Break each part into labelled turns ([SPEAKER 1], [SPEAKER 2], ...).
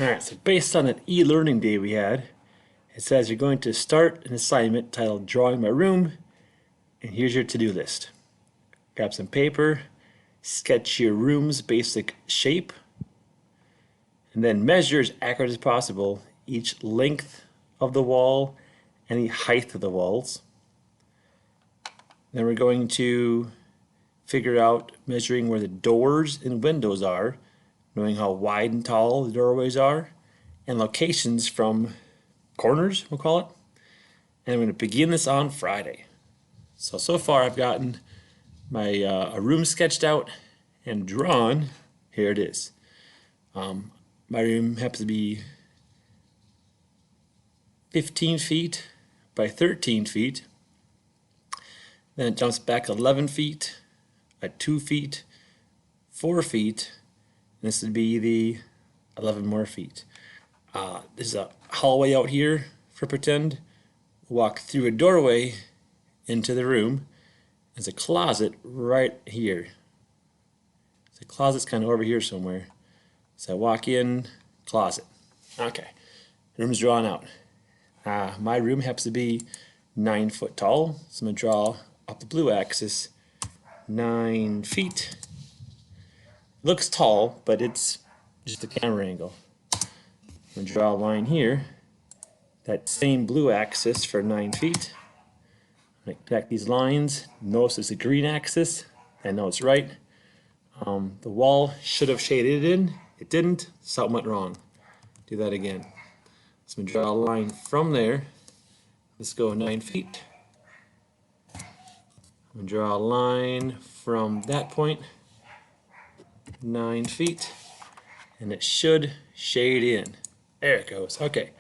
[SPEAKER 1] Alright, so based on an e-learning day we had, it says you're going to start an assignment titled Drawing My Room, and here's your to-do list. Grab some paper, sketch your room's basic shape, and then measure as accurate as possible each length of the wall and the height of the walls. Then we're going to figure out measuring where the doors and windows are, knowing how wide and tall the doorways are, and locations from corners, we'll call it. And I'm going to begin this on Friday. So far I've gotten my a room sketched out and drawn. Here it is. My room happens to be 15 feet by 13 feet. Then it jumps back 11 feet at 2 feet, 4 feet. And this would be the 11 more feet. There's a hallway out here for pretend. Walk through a doorway into the room. There's a closet right here. The closet's kind of over here somewhere. So I walk in, closet. Okay, room's drawn out. My room happens to be 9 foot tall, so I'm going to draw up the blue axis 9 feet. Looks tall, but it's just a camera angle. I'm going to draw a line here, that same blue axis for 9 feet. I connect these lines. Notice it's a green axis. I know it's right. The wall should have shaded in. It didn't. Something went wrong. Do that again. So I'm going to draw a line from there. Let's go 9 feet. I'm going to draw a line from that point, 9 feet, and it should shade in. There it goes. Okay,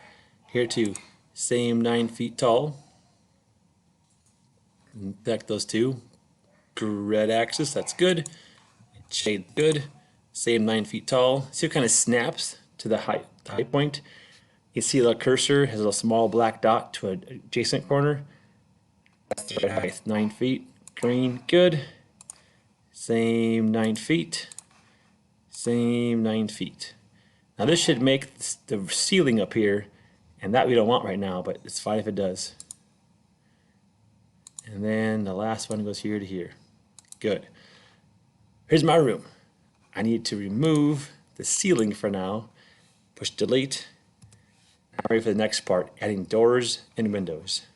[SPEAKER 1] here too, same 9 feet tall. Connect those two. Red axis, that's good. Shade good. Same 9 feet tall. See how it kind of snaps to the high point? You see the cursor has a small black dot to an adjacent corner. That's the right height. 9 feet. Green, good. Same 9 feet. Same 9 feet. Now this should make the ceiling up here, and that we don't want right now, but it's fine if it does. And then the last one goes here to here. Good. Here's my room. I need to remove the ceiling for now. Push delete. I'm ready for the next part, adding doors and windows.